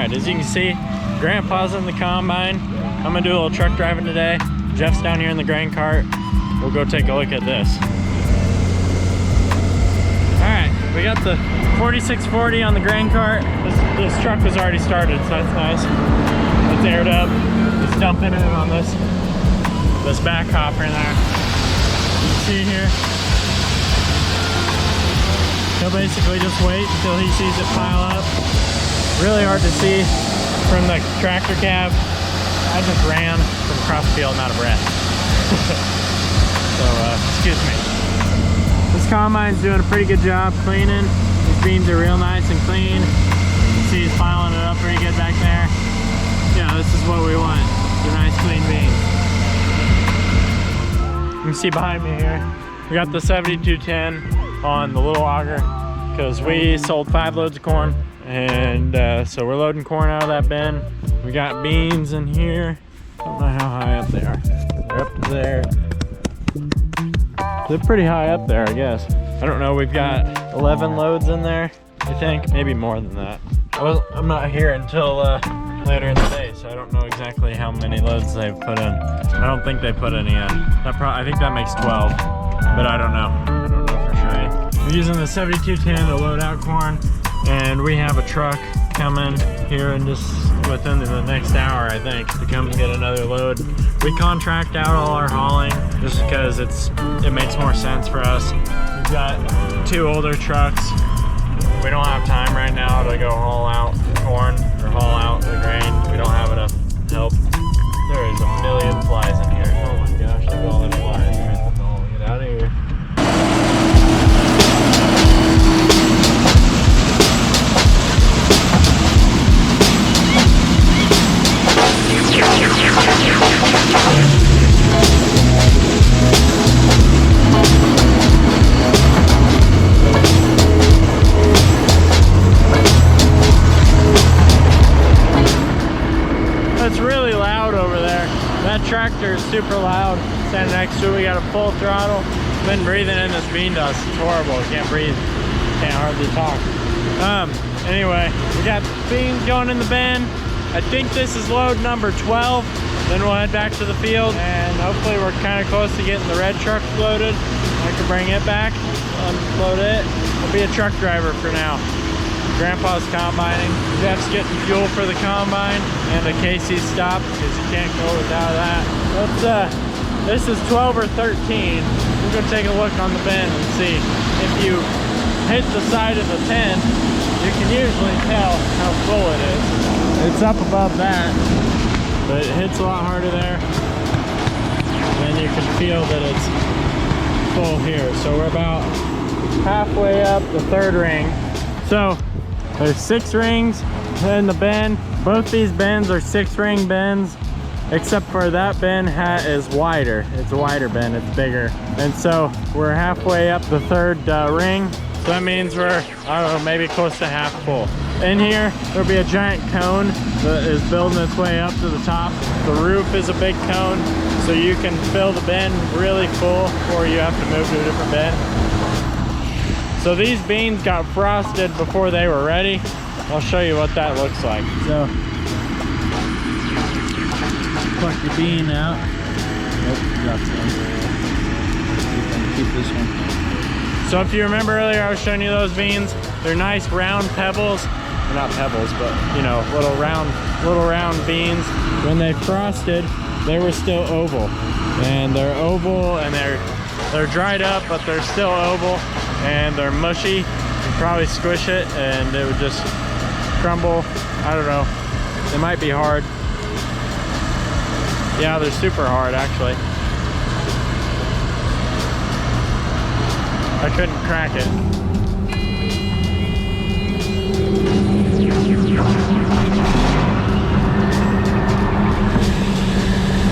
right, as you can see, Grandpa's in the combine. I'm gonna do a little truck driving today. Jeff's down here in the grain cart. We'll go take a look at this. All right, we got the 4640 on the grain cart. This truck was already started, so that's nice. It's aired up. Just dumping it on this back hopper in there. You can see here. He'll basically just wait until he sees it pile up. Really hard to see from the tractor cab. I just ran from across the field and out of breath. So, excuse me. This combine's doing a pretty good job cleaning. These beans are real nice and clean. You see he's piling it up pretty good back there. Yeah, this is what we want. The nice clean beans. You can see behind me here, we got the 7210 on the little auger because we sold 5 loads of corn. And so we're loading corn out of that bin. We got beans in here. I don't know how high up they are. They're up to there. They're pretty high up there, I guess. I don't know, we've got 11 loads in there, I think. Maybe more than that. I'm not here until later in the day, so I don't know exactly how many loads they've put in. I don't think they put any in. I think that makes 12, but I don't know. I don't know for sure. We're using the 7210 to load out corn, and we have a truck coming here in just within the next hour, I think, to come and get another load. We contract out all our hauling just because it makes more sense for us. We've got 2 older trucks. We don't have time right now to go haul out corn or haul out the grain. We don't have enough help. There is a million flies in here. Oh my gosh, look at all the flies. Oh, get out of here. It's really loud over there. That tractor is super loud. Standing next to it, we got a full throttle. Been breathing in this bean dust. It's horrible. Can't breathe. Can't hardly talk. Anyway, we got beans going in the bin. I think this is load number 12. Then we'll head back to the field, and hopefully we're kind of close to getting the red truck loaded. I can bring it back, unload it. I'll be a truck driver for now. Grandpa's combining. Jeff's getting fuel for the combine and the Casey stop because you can't go without that. This is 12 or 13. We're gonna take a look on the bin and see. If you hit the side of the tent, you can usually tell how full it is. It's up above that, but it hits a lot harder there. And you can feel that it's full here. So we're about halfway up the 3rd ring. So there's 6 rings in the bin. Both these bins are 6-ring bins, except for that bin is wider. It's a wider bin, it's bigger. And so we're halfway up the 3rd ring. So that means we're, I don't know, maybe close to half full. In here, there'll be a giant cone that is building its way up to the top. The roof is a big cone, so you can fill the bin really full before you have to move to a different bin. So these beans got frosted before they were ready. I'll show you what that looks like. So, pluck your bean out. Nope, got some. Keep this one. So if you remember earlier, I was showing you those beans. They're nice round pebbles. Well, not pebbles, but you know, little round beans. When they frosted, they were still oval. And they're oval and they're dried up, but they're still oval. And they're mushy. You'd probably squish it and it would just crumble. I don't know. It might be hard. Yeah, they're super hard actually. I couldn't crack it.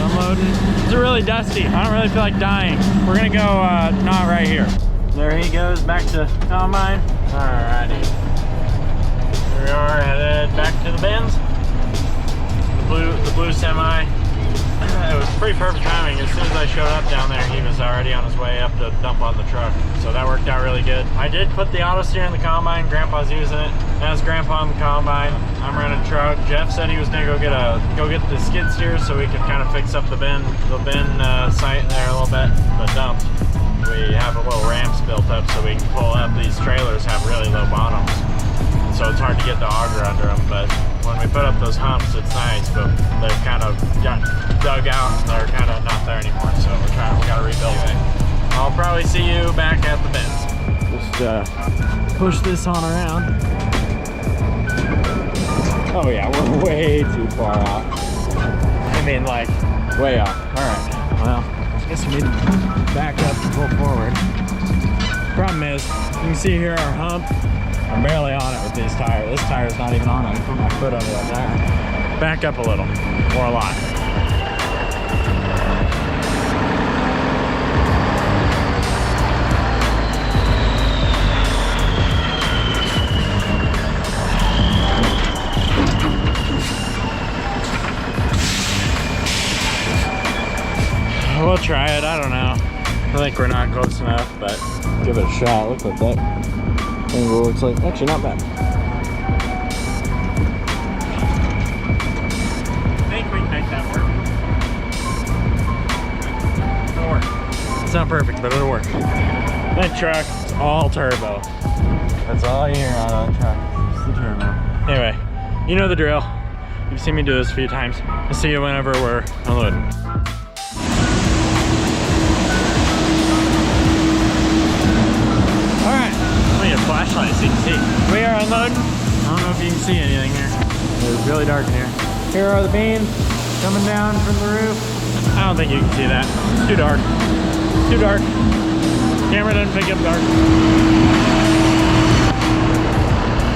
Unloading. It's really dusty. I don't really feel like dying. We're gonna go not right here. There he goes, back to combine. Alrighty. Here we are, headed back to the bins. The blue semi. it was pretty perfect timing. As soon as I showed up down there, he was already on his way up to dump on the truck. So that worked out really good. I did put the auto steer in the combine. Grandpa's using it. As Grandpa on the combine, I'm running a truck. Jeff said he was gonna go get the skid steer so we could kind of fix up the bin site there a little bit, the dump. We have a little ramps built up so we can pull up. These trailers have really low bottoms, so it's hard to get the auger under them. But when we put up those humps, it's nice, but they've kind of got dug out and they're kind of not there anymore. So we gotta rebuild it. I'll probably see you back at the bins. Just push this on around. Oh yeah, we're way too far out. I mean, like, way out. All right, well, I guess we need to back up and pull forward. Problem is, you can see here our hump. I'm barely on it with these tires. This tire's not even on it. I put my foot under that tire. Back up a little, or a lot. We'll try it, I don't know. I think we're not close enough, but give it a shot. Look at that angle looks like. Actually, not bad. I think we can make that work. It'll work. It's not perfect, but it'll work. That truck is all turbo. That's all you hear on that truck. It's the turbo. Anyway, you know the drill. You've seen me do this a few times. I'll see you whenever we're unloading. Flashlight so you can see. We are unloading. I don't know if you can see anything here. It's really dark in here. Here are the beans coming down from the roof. I don't think you can see that. It's too dark. It's too dark. Camera doesn't pick up dark.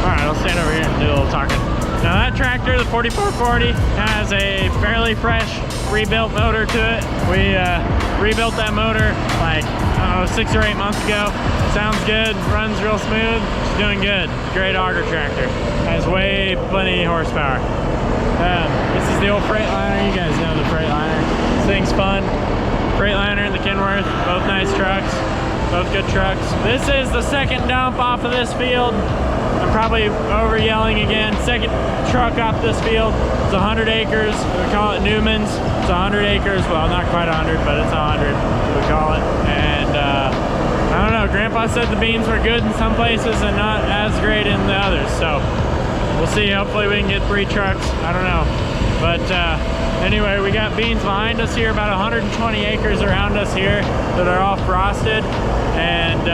Alright, I'll stand over here and do a little talking. Now that tractor, the 4440, has a fairly fresh rebuilt motor to it. We rebuilt that motor like, I don't know, 6 or 8 months ago. Sounds good, runs real smooth, it's doing good. Great auger tractor. Has plenty horsepower. This is the old Freightliner. You guys know the Freightliner. This thing's fun. Freightliner and the Kenworth, both nice trucks, both good trucks. This is the second dump off of this field. I'm probably over yelling again. Second truck off this field. It's 100 acres. We call it Newman's. It's 100 acres. Well, not quite 100, but it's 100. We call it. And I don't know. Grandpa said the beans were good in some places and not as great in the others. So we'll see. Hopefully we can get 3 trucks. I don't know. But anyway, we got beans behind us here. About 120 acres around us here that are all frosted. And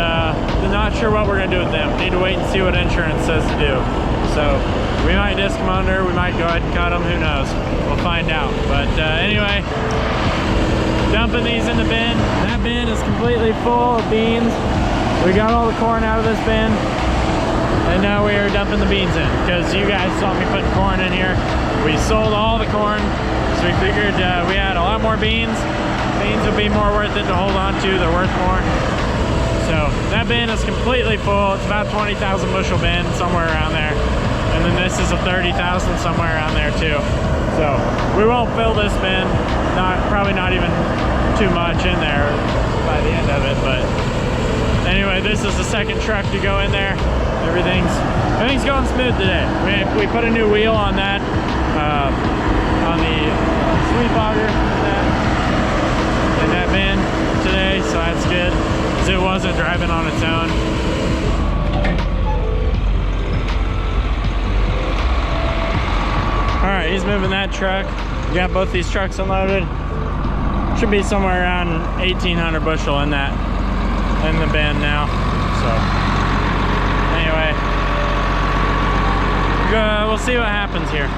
not sure what we're gonna do with them. Need to wait and see what insurance says to do. So we might disc them under, we might go ahead and cut them, who knows. We'll find out. But anyway, dumping these in the bin. That bin is completely full of beans. We got all the corn out of this bin. And now we are dumping the beans in because you guys saw me putting corn in here. We sold all the corn, so we figured we had a lot more beans. Beans would be more worth it to hold on to, they're worth more. So that bin is completely full. It's about 20,000 bushel bin, somewhere around there. And then this is a 30,000 somewhere around there too. So we won't fill this bin, probably not even too much in there by the end of it. But anyway, this is the second truck to go in there. Everything's going smooth today. We put a new wheel on that, on the sweep auger in that bin today, so that's good. It wasn't driving on its own. All right, he's moving that truck. We got both these trucks unloaded. Should be somewhere around 1,800 bushel in the bin now. So anyway, we'll see what happens here.